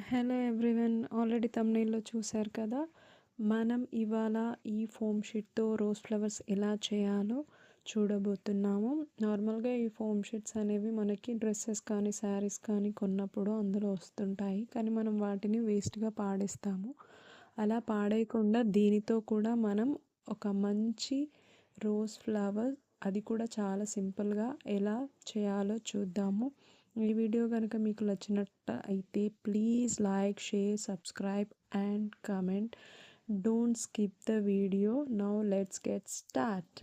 Hello everyone, already తమ్నైల్లో చూశారు కదా. మనం ఇవాళ ఈ ఫోమ్ షీట్తో రోజ్ ఫ్లవర్స్ ఎలా చేయాలో చూడబోతున్నాము. నార్మల్గా ఈ ఫోమ్ షీట్స్ అనేవి మనకి డ్రెస్సెస్ కానీ శారీస్ కానీ కొన్నప్పుడు అందులో వస్తుంటాయి, కానీ మనం వాటిని వేస్ట్గా పాడేస్తాము. అలా పాడేయకుండా దీనితో కూడా మనం ఒక మంచి రోజ్ ఫ్లవర్, అది కూడా చాలా సింపుల్గా ఎలా చేయాలో చూద్దాము. ఈ వీడియో కనుక మీకు నచ్చినట్టు అయితే please like, share, subscribe and comment. Don't skip the video. Now let's get start.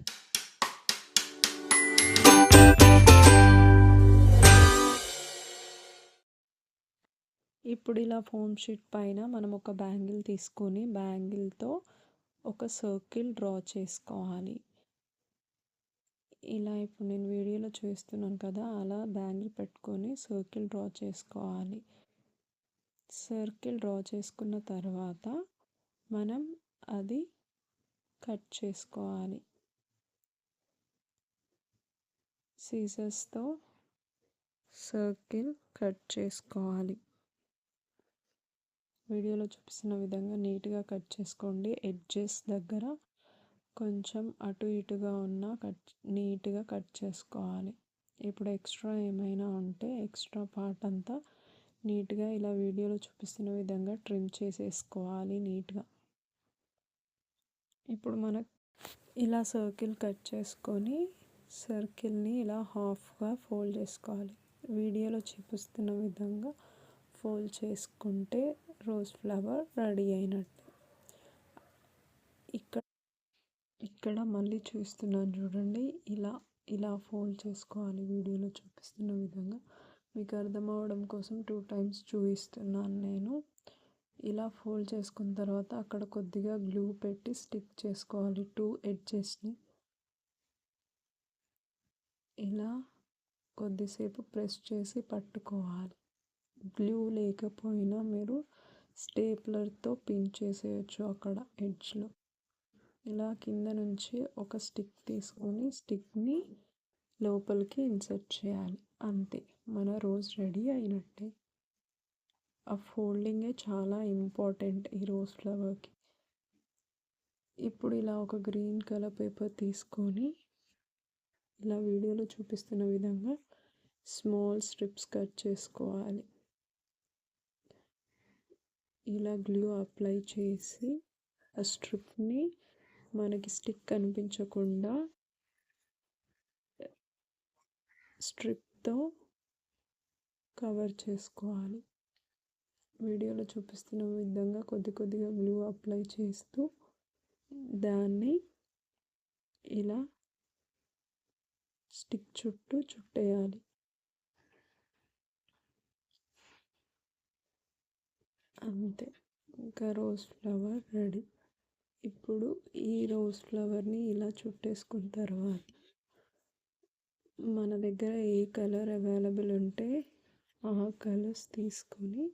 ఇప్పుడు ఇలా ఫోమ్ షీట్ పైన మనం ఒక బ్యాంగిల్ తీసుకొని బ్యాంగిల్తో ఒక సర్కిల్ డ్రా చేసుకోవాలి. ఇలా ఇప్పుడు నేను వీడియోలో చూస్తున్నాను కదా, అలా బ్యాంగిల్ పెట్టుకొని సర్కిల్ డ్రా చేసుకోవాలి. సర్కిల్ డ్రా చేసుకున్న తర్వాత మనం అది కట్ చేసుకోవాలి. సీజర్స్తో సర్కిల్ కట్ చేసుకోవాలి. వీడియోలో చూపిస్తున్న విధంగా నీట్గా కట్ చేసుకోండి. ఎడ్జెస్ దగ్గర కొంచెం అటు ఇటుగా ఉన్న నీట్గా కట్ చేసుకోవాలి. ఇప్పుడు ఎక్స్ట్రా ఏమైనా ఉంటే ఎక్స్ట్రా పార్ట్ అంతా నీట్గా ఇలా వీడియోలో చూపిస్తున్న విధంగా ట్రిమ్ చేసేసుకోవాలి నీట్గా. ఇప్పుడు మనకు ఇలా సర్కిల్ కట్ చేసుకొని సర్కిల్ని ఇలా హాఫ్గా ఫోల్డ్ చేసుకోవాలి. వీడియోలో చూపిస్తున్న విధంగా ఫోల్డ్ చేసుకుంటే రోజ్ ఫ్లవర్ రెడీ అయినట్టు. ఇక్కడ మళ్ళీ చూస్తున్నాను చూడండి, ఇలా ఫోల్డ్ చేసుకోవాలి వీడియోలో చూపిస్తున్న విధంగా. మీకు అర్థం అవ్వడం కోసం 2 times చూపిస్తున్నాను నేను. ఇలా ఫోల్డ్ చేసుకున్న తర్వాత అక్కడ కొద్దిగా గ్లూ పెట్టి స్టిక్ చేసుకోవాలి 2 edgesని. ఇలా కొద్దిసేపు ప్రెస్ చేసి పట్టుకోవాలి. గ్లూ లేకపోయినా మీరు స్టేప్లర్తో పిన్ చేసేయచ్చు అక్కడ ఎడ్జ్లో. ఇలా కింద నుంచి ఒక స్టిక్ తీసుకొని స్టిక్ని లోపలికి ఇన్సర్ట్ చేయాలి. అంతే, మన రోజ్ రెడీ అయినట్టే. ఆ ఫోల్డింగే చాలా ఇంపార్టెంట్ ఈ రోజ్ ఫ్లవర్కి. ఇప్పుడు ఇలా ఒక గ్రీన్ కలర్ పేపర్ తీసుకొని ఇలా వీడియోలో చూపిస్తున్న విధంగా స్మాల్ స్ట్రిప్స్ కట్ చేసుకోవాలి. ఇలా గ్లూ అప్లై చేసి ఆ స్ట్రిప్ని మనకి స్టిక్ కనిపించకుండా స్ట్రిప్తో కవర్ చేసుకోవాలి. వీడియోలో చూపిస్తున్న విధంగా కొద్దిగా గ్లూ అప్లై చేస్తూ దాన్ని ఇలా స్టిక్ చుట్టూ చుట్టేయాలి. అంతే, ఇంకా రోజ్ ఫ్లవర్ రెడీ. ఇప్పుడు ఈ రోజ్ ఫ్లవర్ని ఇలా చుట్టేసుకున్న తర్వాత మన దగ్గర ఏ కలర్ అవైలబుల్ ఉంటే ఆ కలర్స్ తీసుకొని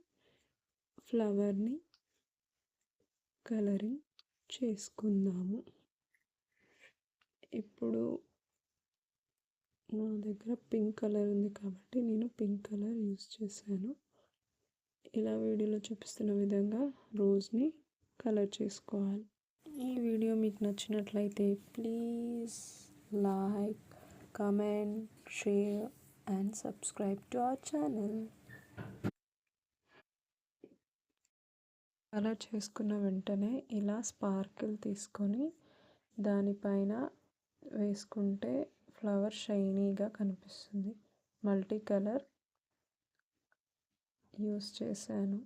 ఫ్లవర్ని కలరింగ్ చేసుకుందాము. ఇప్పుడు నా దగ్గర పింక్ కలర్ ఉంది కాబట్టి నేను పింక్ కలర్ యూస్ చేశాను. ఇలా వీడియోలో చూపిస్తున్న విధంగా రోజ్ని కలర్ చేసుకోవాలి. ఈ వీడియో మీకు నచ్చినట్లయితే please like, comment, share and subscribe to our channel. Colour చేసుకున్న వెంటనే ఇలా స్పార్కిల్ తీసుకొని దానిపైన వేసుకుంటే ఫ్లవర్ షైనీగా కనిపిస్తుంది. మల్టీ కలర్ యూస్ చేశాను.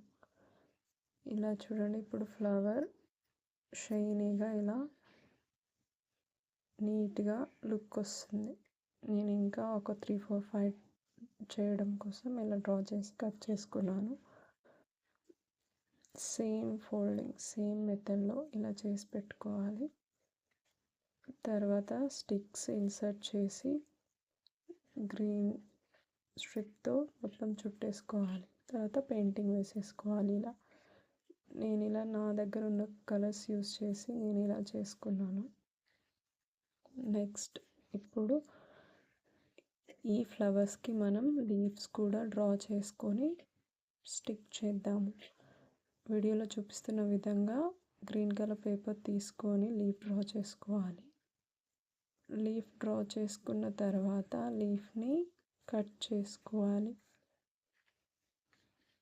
ఇలా చూడండి, ఇప్పుడు ఫ్లవర్ షైనీగా ఇలా నీట్గా లుక్ వస్తుంది. నేను ఇంకా ఒక 3, 4, 5 చేయడం కోసం ఇలా డ్రా చేసి కట్ చేసుకున్నాను. సేమ్ ఫోల్డింగ్, సేమ్ మెథడ్లో ఇలా చేసి పెట్టుకోవాలి. తర్వాత స్టిక్స్ ఇన్సర్ట్ చేసి గ్రీన్ స్ట్రిప్తో మొత్తం చుట్టేసుకోవాలి. తర్వాత పెయింటింగ్ వేసేసుకోవాలి. నేను ఇలా నా దగ్గర ఉన్న కలర్స్ యూస్ చేసి నేను ఇలా చేసుకున్నాను. నెక్స్ట్ ఇప్పుడు ఈ ఫ్లవర్స్కి మనం లీవ్స్ కూడా డ్రా చేసుకొని స్టిక్ చేద్దాము. వీడియోలో చూపిస్తున్న విధంగా గ్రీన్ కలర్ పేపర్ తీసుకొని లీఫ్ డ్రా చేసుకోవాలి. లీఫ్ డ్రా చేసుకున్న తర్వాత లీఫ్ని కట్ చేసుకోవాలి.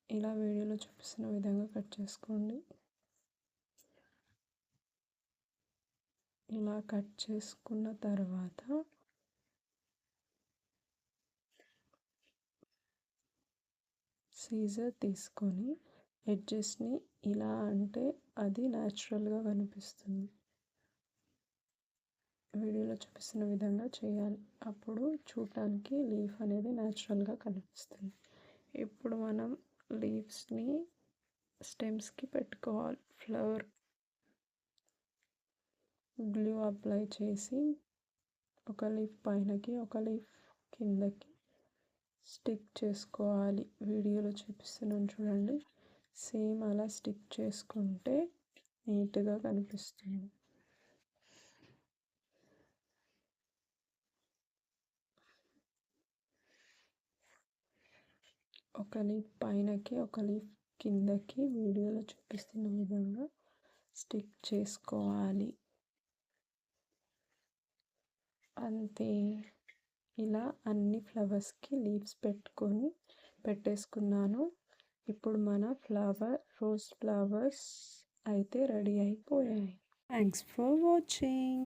ఇలా వీడియోలో చూపిస్తున్న విధంగా కట్ చేసుకోండి. ఇలా కట్ చేసుకున్న తర్వాత సీజర్ తీసుకొని ఎడ్జెస్ని ఇలా అంటే అది న్యాచురల్గా కనిపిస్తుంది. వీడియోలో చూపిస్తున్న విధంగా చేయాలి. అప్పుడు చూడటానికి లీఫ్ అనేది న్యాచురల్గా కనిపిస్తుంది. ఇప్పుడు మనం లీవ్స్ని స్టెమ్స్కి పెట్టుకోవాలి. ఫ్లవర్ గ్లూ అప్లై చేసి ఒక లీఫ్ పైనకి ఒక లీఫ్ కిందకి స్టిక్ చేసుకోవాలి. వీడియోలో చూపిస్తున్నాను చూడండి. సేమ్ అలా స్టిక్ చేసుకుంటే నీట్గా కనిపిస్తుంది. ఒక లీఫ్ పైనకి ఒక లీఫ్ కిందకి వీడియోలో చూపిస్తున్న విధంగా స్టిక్ చేసుకోవాలి. అంతే. ఇలా అన్ని ఫ్లవర్స్కి లీవ్స్ పెట్టేసుకున్నాను. ఇప్పుడు మన రోజ్ ఫ్లవర్స్ అయితే రెడీ అయిపోయాయి. Thanks for watching.